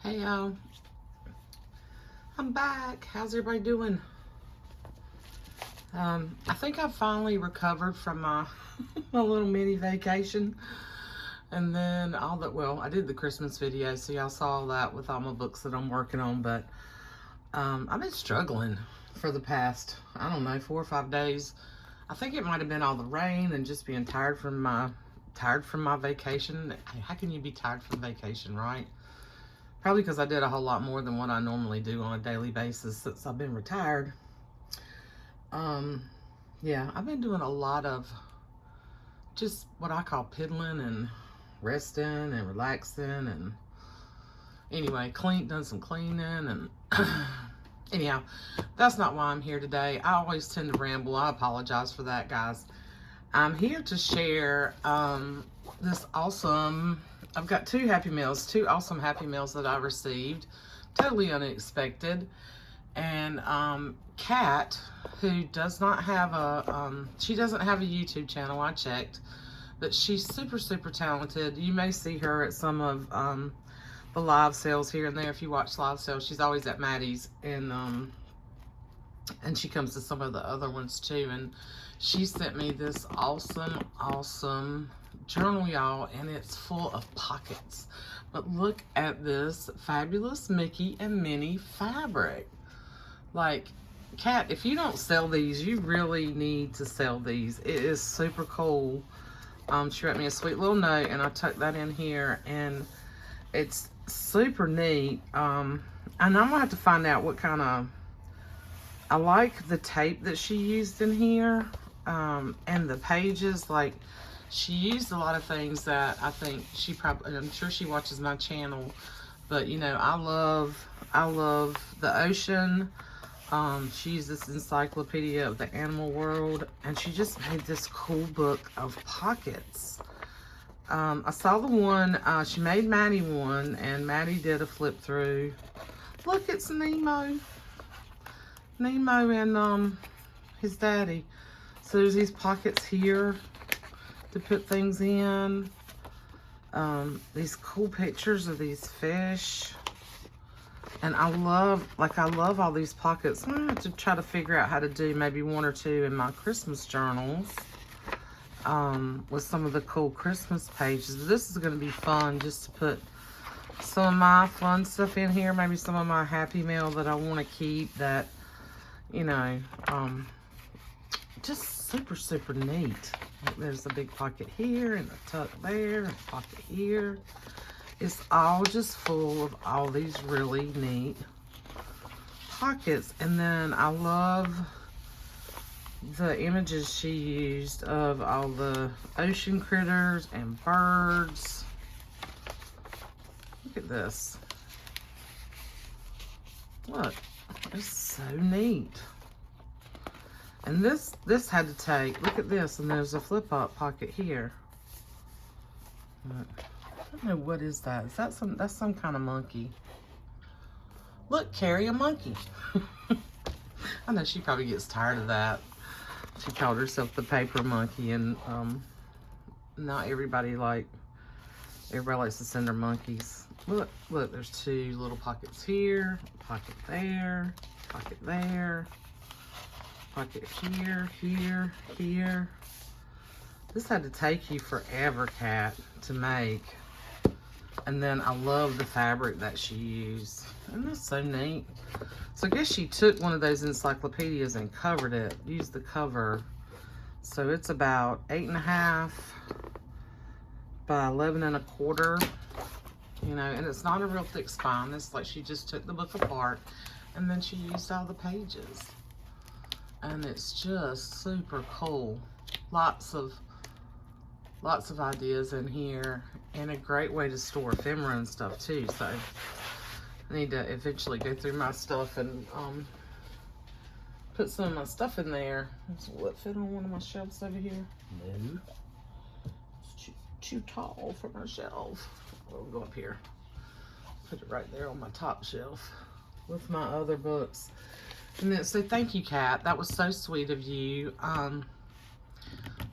Hey y'all, I'm back. How's everybody doing? I think I finally recovered from my my little mini vacation, and then I did the Christmas video, so y'all saw all that with all my books that I'm working on. But I've been struggling for the past, I don't know, 4 or 5 days. I think it might have been all the rain and just being tired from my vacation. How can you be tired from vacation, right? Probably because I did a whole lot more than what I normally do on a daily basis since I've been retired. Yeah, I've been doing a lot of just what I call piddling and resting and relaxing, and anyway, done some cleaning, and anyhow, that's not why I'm here today. I always tend to ramble. I apologize for that, guys. I'm here to share this awesome, I've got two awesome Happy Meals that I received, totally unexpected. And Kat, who does not have she doesn't have a YouTube channel, I checked, but she's super, super talented. You may see her at some of the live sales here and there. If you watch live sales, she's always at Maddie's, and she comes to some of the other ones too. And she sent me this awesome journal, y'all, and it's full of pockets. But look at this fabulous Mickey and Minnie fabric. Like, Kat, if you don't sell these, you really need to sell these. It is super cool. She wrote me a sweet little note, and I tucked that in here, and it's super neat. And I'm gonna have to find out what kind of, I like the tape that she used in here, and the pages. Like, she used a lot of things that I think I'm sure she watches my channel, but you know, I love the ocean. She used this encyclopedia of the animal world, and she just made this cool book of pockets. I saw the one, she made Maddie one, and Maddie did a flip through. Look, it's Nemo and his daddy. So there's these pockets here to put things in. These cool pictures of these fish. And I love all these pockets. I'm gonna have to try to figure out how to do maybe one or two in my Christmas journals, with some of the cool Christmas pages. But this is gonna be fun, just to put some of my fun stuff in here, maybe some of my Happy Mail that I want to keep, that, you know, just super, super neat. Like, there's a big pocket here, and a tuck there, and a pocket here. It's all just full of all these really neat pockets. And then I love the images she used of all the ocean critters and birds. Look at this. Look, it's so neat. And this had to take, look at this, and there's a flip-up pocket here. Look. I don't know, what is that? Is that that's some kind of monkey? Look, Carrie, a monkey. I know she probably gets tired of that. She called herself the paper monkey, and not everybody likes to send her monkeys. Look, there's two little pockets here, pocket there, pocket there, pocket here, here, here. This had to take you forever, Kat, to make. And then I love the fabric that she used. And that's so neat. So I guess she took one of those encyclopedias and covered it, used the cover. So it's about 8.5 by 11.25. You know, and it's not a real thick spine. It's like she just took the book apart, and then she used all the pages. And it's just super cool. Lots of ideas in here, and a great way to store ephemera and stuff too. So I need to eventually go through my stuff and put some of my stuff in there. Will it fit on one of my shelves over here? No. It's too tall for my shelf. We'll go up here. Put it right there on my top shelf with my other books. And then, so thank you, Kat. That was so sweet of you.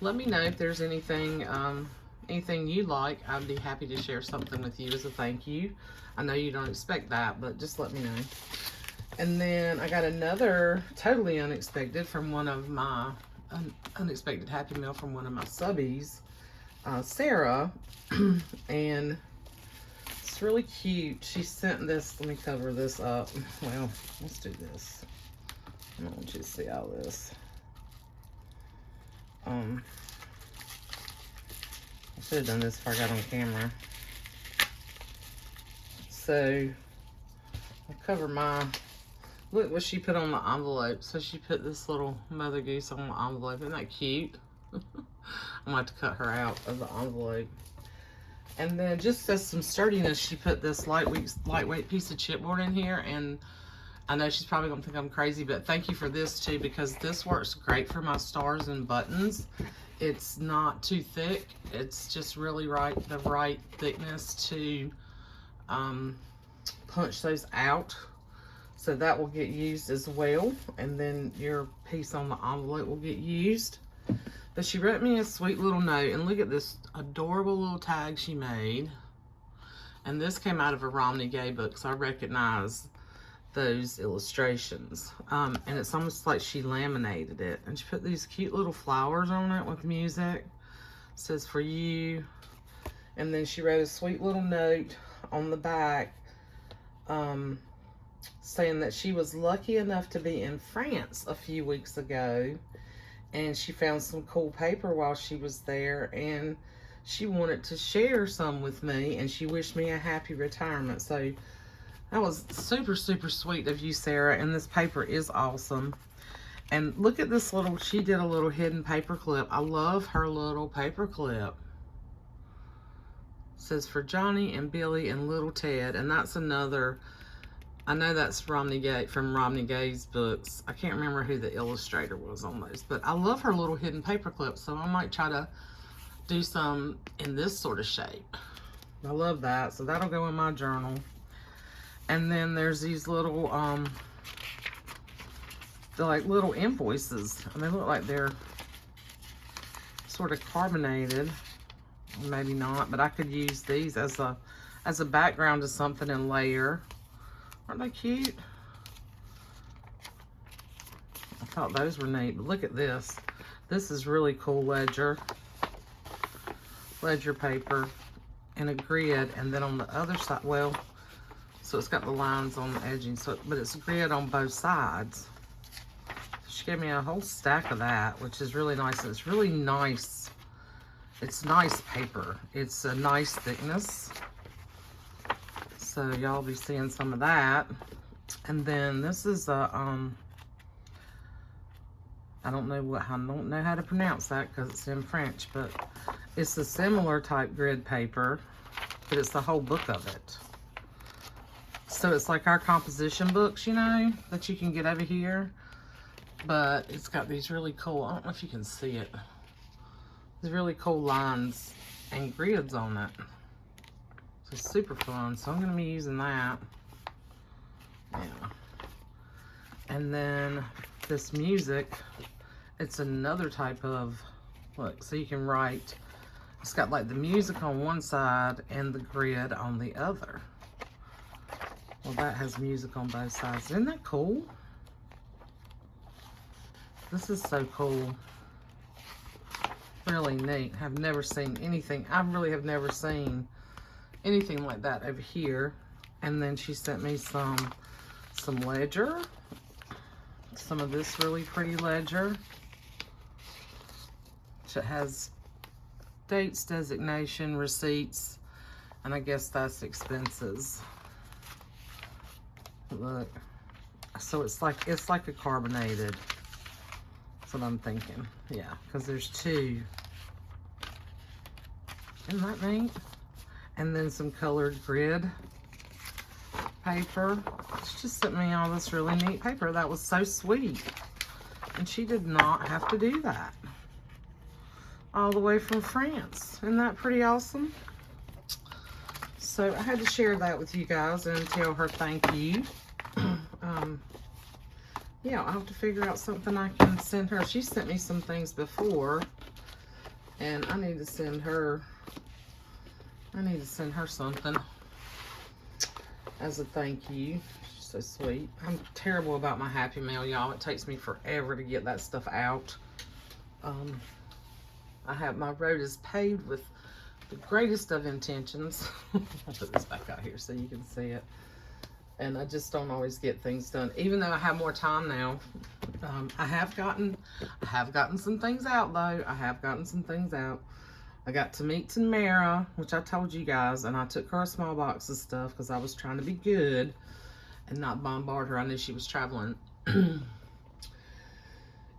Let me know if there's anything anything you like, I'd be happy to share something with you as a thank you. I know you don't expect that, but just let me know. And then I got another totally unexpected from one of my unexpected Happy Meal from one of my subbies, Sarah. And it's really cute. She sent this. Let me cover this up. Well, let's do this. I don't want you to see all this. I should have done this before I got on camera. So I'll cover my, look what she put on the envelope. So she put this little mother goose on the envelope. Isn't that cute? I'm gonna have to cut her out of the envelope. And then just as some sturdiness, she put this lightweight piece of chipboard in here. And I know she's probably gonna think I'm crazy, but thank you for this too, because this works great for my stars and buttons. It's not too thick. It's just really the right thickness to punch those out. So that will get used as well. And then your piece on the envelope will get used. But she wrote me a sweet little note, and look at this adorable little tag she made. And this came out of a Romney Gay book, so I recognize those illustrations. And it's almost like she laminated it. And she put these cute little flowers on it with music. It says, for you. And then she wrote a sweet little note on the back saying that she was lucky enough to be in France a few weeks ago. And she found some cool paper while she was there. And she wanted to share some with me. And she wished me a happy retirement. So that was super, super sweet of you, Sarah. And this paper is awesome. And look at this little, she did a little hidden paper clip. I love her little paper clip. It says, for Johnny and Billy and little Ted. And that's another, I know that's Romney Gay, from Romney Gay's books. I can't remember who the illustrator was on those. But I love her little hidden paper clip. So I might try to do some in this sort of shape. I love that. So that'll go in my journal. And then there's these little, they're like little invoices. And they look like they're sort of carbonated. Maybe not, but I could use these as a background to something and layer. Aren't they cute? I thought those were neat, but look at this. This is really cool ledger paper and a grid. And then on the other side, well, so it's got the lines on the edging, so but it's a grid on both sides. She gave me a whole stack of that, which is really nice. And it's really nice. It's nice paper. It's a nice thickness. So y'all be seeing some of that. And then this is a I don't know how to pronounce that because it's in French, but it's a similar type grid paper, but it's the whole book of it. So it's like our composition books, you know, that you can get over here. But it's got these really cool, I don't know if you can see it. These really cool lines and grids on it. So it's super fun. So I'm going to be using that. Yeah. And then this music, it's another type of, look, so you can write. It's got like the music on one side and the grid on the other. Well, that has music on both sides. Isn't that cool? This is so cool. Really neat. I've never seen anything. I really have never seen anything like that over here. And then she sent me some ledger. Some of this really pretty ledger. It has dates, designation, receipts, and I guess that's expenses. Look, so it's like a carbonated. That's what I'm thinking. Yeah, because there's two. Isn't that neat? And then some colored grid paper. She just sent me all this really neat paper. That was so sweet. And she did not have to do that. All the way from France. Isn't that pretty awesome? So I had to share that with you guys and tell her thank you. Yeah, I'll have to figure out something I can send her. She sent me some things before, and I need to send her I need to send her something as a thank you. She's so sweet. I'm terrible about my Happy Mail, y'all. It takes me forever to get that stuff out. I have, my road is paved with the greatest of intentions. I'll put this back out here so you can see it. And I just don't always get things done, even though I have more time now. I have gotten some things out, though. I have gotten some things out. I got to meet Tamara, which I told you guys, and I took her a small box of stuff because I was trying to be good and not bombard her. I knew she was traveling.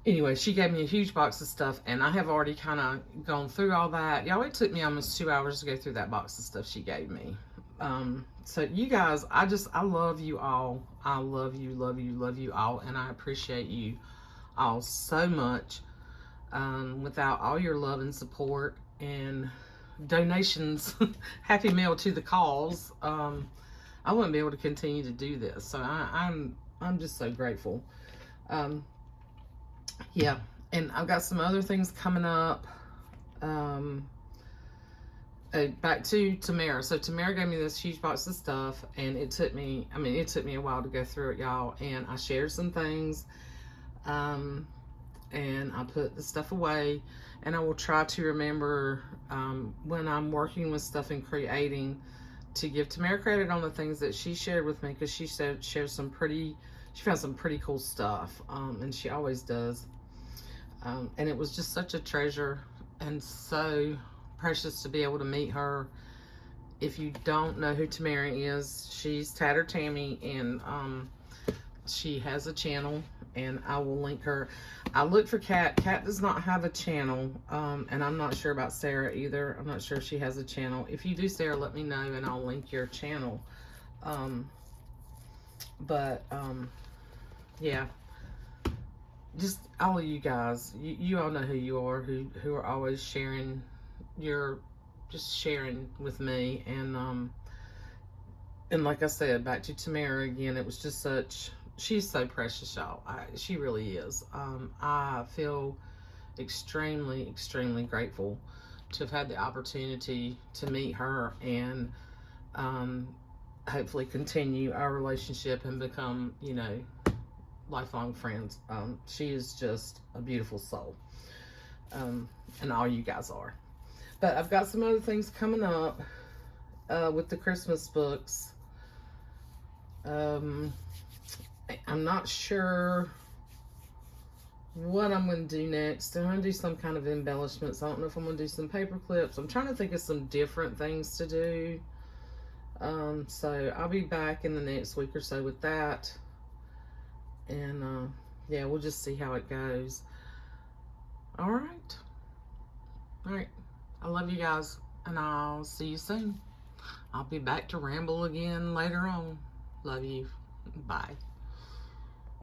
Anyway, she gave me a huge box of stuff, and I have already kind of gone through all that. Y'all, it took me almost 2 hours to go through that box of stuff she gave me. So you guys, I love you all. I love you, love you, love you all, and I appreciate you all so much. Without all your love and support and donations, Happy Mail to the cause, I wouldn't be able to continue to do this. So I'm just so grateful. Yeah, and I've got some other things coming up. Back to Tamara. So Tamara gave me this huge box of stuff, and it took me a while to go through it, y'all. And I shared some things, and I put the stuff away. And I will try to remember when I'm working with stuff and creating to give Tamara credit on the things that she shared with me, because she found some pretty cool stuff, and she always does. And it was just such a treasure and so precious to be able to meet her. If you don't know who Tamara is, she's Tattered Tammy, and she has a channel, and I will link her. I looked for Kat. Kat does not have a channel, and I'm not sure about Sarah either. I'm not sure if she has a channel. If you do, Sarah, let me know, and I'll link your channel. Yeah, just all of you guys, you all know who you are, who are always sharing sharing with me. And like I said, back to Tamara again, it was just she's so precious, y'all. She really is. I feel extremely, extremely grateful to have had the opportunity to meet her, and hopefully continue our relationship and become, lifelong friends. She is just a beautiful soul, and all you guys are. But I've got some other things coming up with the Christmas books. I'm not sure what I'm going to do next. I'm going to do some kind of embellishments. I don't know if I'm going to do some paper clips. I'm trying to think of some different things to do. So I'll be back in the next week or so with that. And yeah, we'll just see how it goes. All right. I love you guys, and I'll see you soon. I'll be back to ramble again later on. Love you. Bye.